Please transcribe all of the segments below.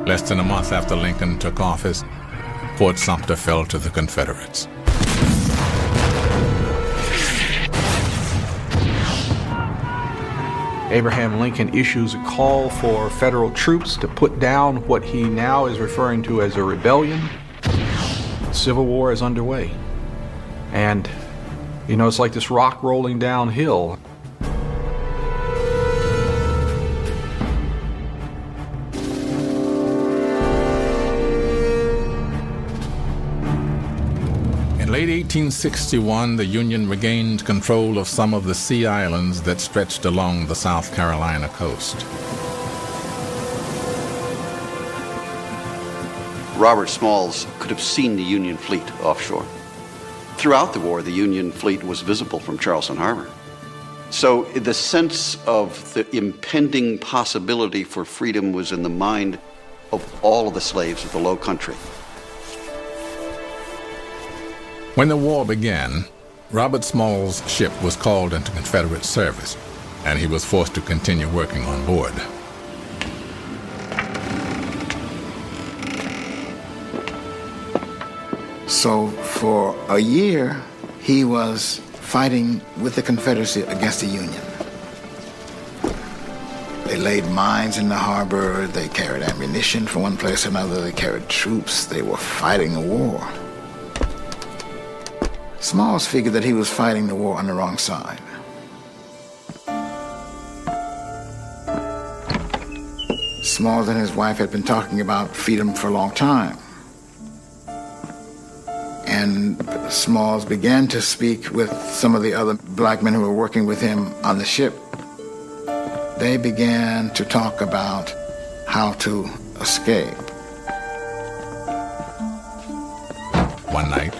Less than a month after Lincoln took office, Fort Sumter fell to the Confederates. Abraham Lincoln issues a call for federal troops to put down what he now is referring to as a rebellion. The Civil War is underway. And, it's like this rock rolling downhill. In late 1861, the Union regained control of some of the sea islands that stretched along the South Carolina coast. Robert Smalls could have seen the Union fleet offshore. Throughout the war, the Union fleet was visible from Charleston Harbor. So the sense of the impending possibility for freedom was in the mind of all of the slaves of the Low Country. When the war began, Robert Smalls' ship was called into Confederate service, and he was forced to continue working on board. So for a year, he was fighting with the Confederacy against the Union. They laid mines in the harbor, they carried ammunition from one place to another, they carried troops, they were fighting a war. Smalls figured that he was fighting the war on the wrong side. Smalls and his wife had been talking about freedom for a long time. And Smalls began to speak with some of the other black men who were working with him on the ship. They began to talk about how to escape. One night,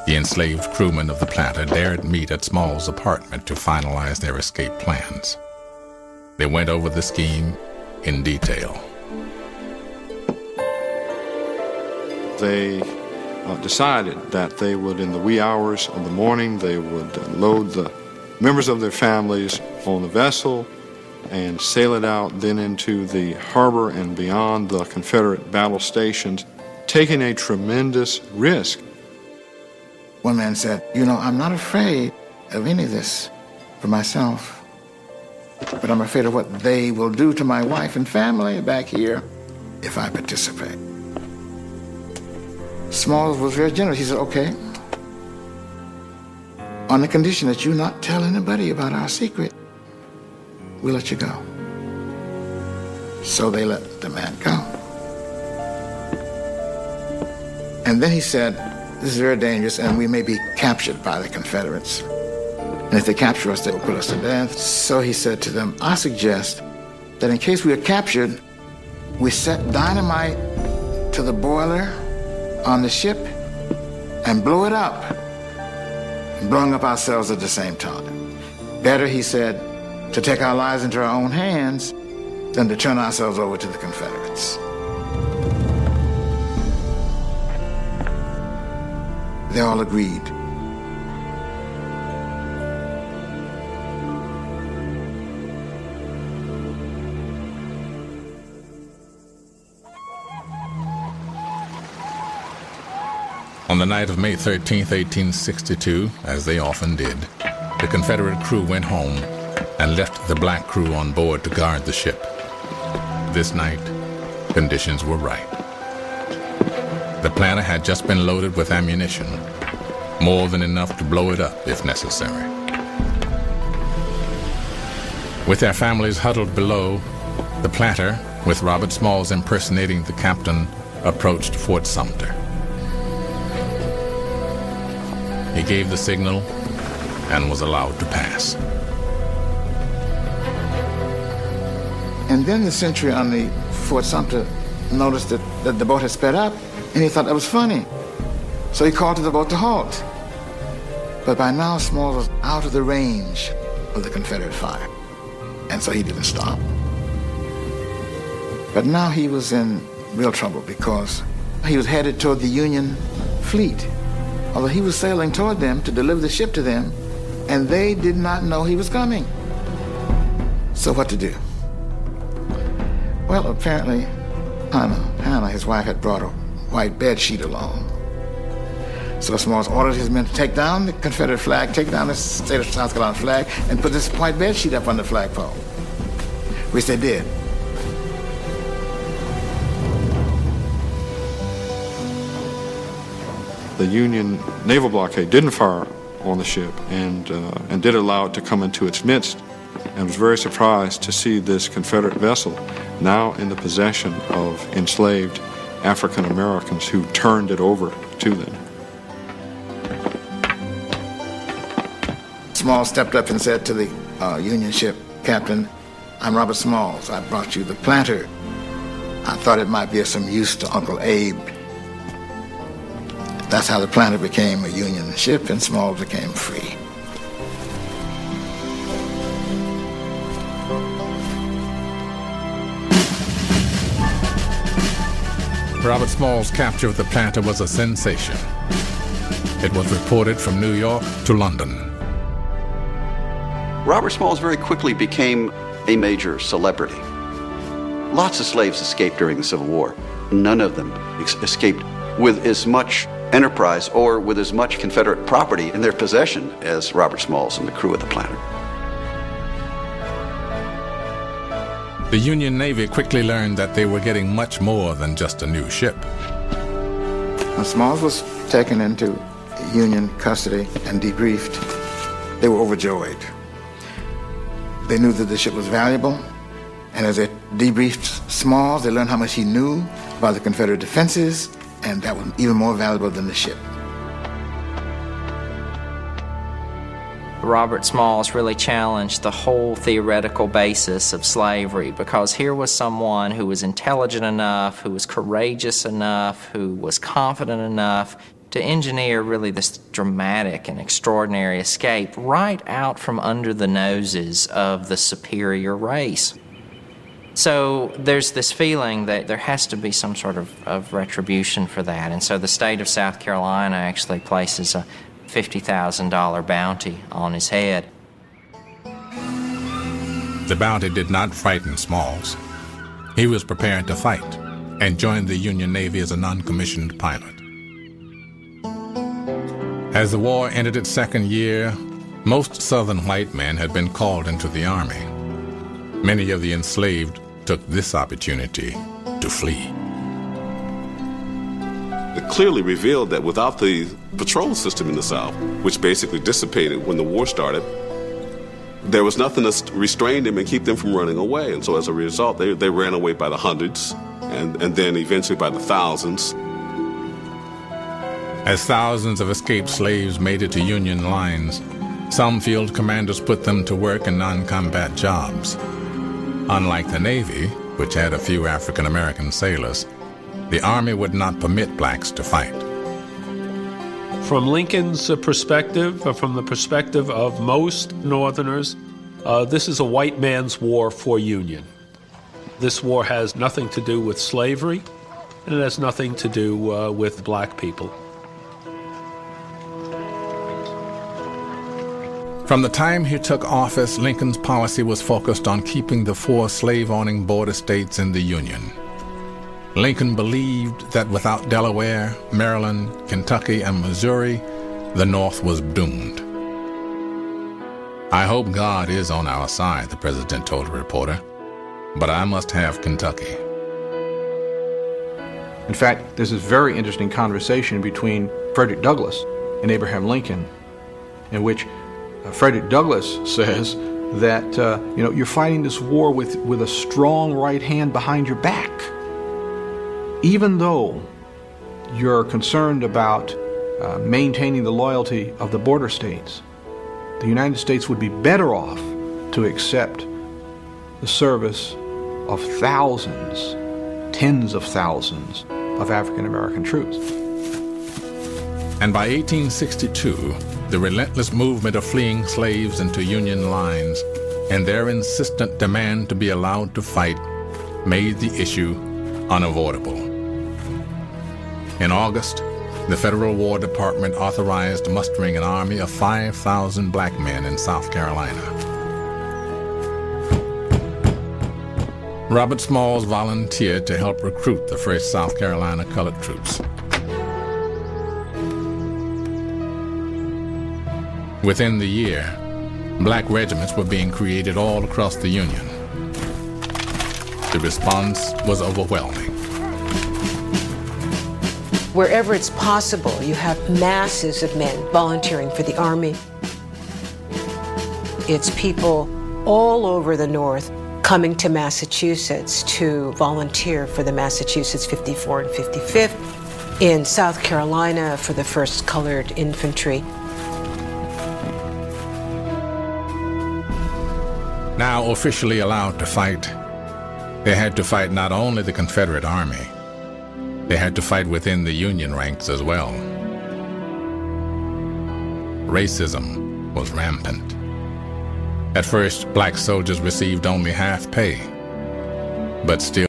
the enslaved crewmen of the Planter dared meet at Smalls' apartment to finalize their escape plans. They went over the scheme in detail. They decided that they would, in the wee hours of the morning, they would load the members of their families on the vessel and sail it out then into the harbor and beyond the Confederate battle stations, taking a tremendous risk. One man said, I'm not afraid of any of this for myself, but I'm afraid of what they will do to my wife and family back here if I participate. Smalls was very generous. He said, okay, on the condition that you not tell anybody about our secret, we'll let you go. So they let the man go. And then he said, this is very dangerous, and we may be captured by the Confederates. And if they capture us, they will put us to death. So he said to them, I suggest that in case we are captured, we set dynamite to the boiler on the ship and blow it up, blowing up ourselves at the same time. Better, he said, to take our lives into our own hands than to turn ourselves over to the Confederates. They all agreed. On the night of May 13, 1862, as they often did, the Confederate crew went home and left the black crew on board to guard the ship. This night, conditions were right. The Planter had just been loaded with ammunition, more than enough to blow it up if necessary. With their families huddled below, the Planter, with Robert Smalls impersonating the captain, approached Fort Sumter. He gave the signal and was allowed to pass. And then the sentry on the Fort Sumter noticed that the boat had sped up, and he thought that was funny. So he called to the boat to halt. But by now, Smalls was out of the range of the Confederate fire, and so he didn't stop. But now he was in real trouble because he was headed toward the Union fleet, although he was sailing toward them to deliver the ship to them, and they did not know he was coming. So what to do? Well, apparently, Hannah, his wife, had brought a white bed sheet along. So Smalls ordered his men to take down the Confederate flag, take down the state of South Carolina flag, and put this white bed sheet up on the flagpole, which they did. The Union naval blockade didn't fire on the ship and did allow it to come into its midst, and was very surprised to see this Confederate vessel now in the possession of enslaved African Americans who turned it over to them. Smalls stepped up and said to the Union ship captain, "I'm Robert Smalls. I brought you the Planter. I thought it might be of some use to Uncle Abe." That's how the Planter became a Union ship and Smalls became free. Robert Smalls' capture of the Planter was a sensation. It was reported from New York to London. Robert Smalls very quickly became a major celebrity. Lots of slaves escaped during the Civil War. None of them escaped with as much enterprise or with as much Confederate property in their possession as Robert Smalls and the crew of the Planter. The Union Navy quickly learned that they were getting much more than just a new ship. When Smalls was taken into Union custody and debriefed, they were overjoyed. They knew that the ship was valuable, and as they debriefed Smalls, they learned how much he knew about the Confederate defenses, and that was even more valuable than the ship. Robert Smalls really challenged the whole theoretical basis of slavery, because here was someone who was intelligent enough, who was courageous enough, who was confident enough to engineer really this dramatic and extraordinary escape right out from under the noses of the superior race. So there's this feeling that there has to be some sort of retribution for that, and so the state of South Carolina actually places a $50,000 bounty on his head. The bounty did not frighten Smalls. He was prepared to fight and joined the Union Navy as a non-commissioned pilot. As the war entered its second year, most Southern white men had been called into the Army. Many of the enslaved took this opportunity to flee. It clearly revealed that without the patrol system in the South, which basically dissipated when the war started, there was nothing to restrain them and keep them from running away. And so as a result, they ran away by the hundreds and then eventually by the thousands. As thousands of escaped slaves made it to Union lines, some field commanders put them to work in non-combat jobs. Unlike the Navy, which had a few African-American sailors, the Army would not permit blacks to fight. From Lincoln's perspective, or from the perspective of most Northerners, this is a white man's war for Union. This war has nothing to do with slavery, and it has nothing to do with black people. From the time he took office, Lincoln's policy was focused on keeping the 4 slave-owning border states in the Union. Lincoln believed that without Delaware, Maryland, Kentucky, and Missouri, the North was doomed. "I hope God is on our side," the president told a reporter, "but I must have Kentucky." In fact, there's this very interesting conversation between Frederick Douglass and Abraham Lincoln, in which Frederick Douglass says that you're fighting this war with a strong right hand behind your back. Even though you're concerned about maintaining the loyalty of the border states, the United States would be better off to accept the service of thousands, tens of thousands of African American troops. And by 1862, the relentless movement of fleeing slaves into Union lines and their insistent demand to be allowed to fight made the issue unavoidable. In August, the Federal War Department authorized mustering an army of 5,000 black men in South Carolina. Robert Smalls volunteered to help recruit the 1st South Carolina Colored Troops. Within the year, black regiments were being created all across the Union. The response was overwhelming. Wherever it's possible, you have masses of men volunteering for the Army. It's people all over the North coming to Massachusetts to volunteer for the Massachusetts 54 and 55th, in South Carolina for the 1st Colored Infantry. Now officially allowed to fight, they had to fight not only the Confederate Army, they had to fight within the Union ranks as well. Racism was rampant. At first, black soldiers received only half pay, but still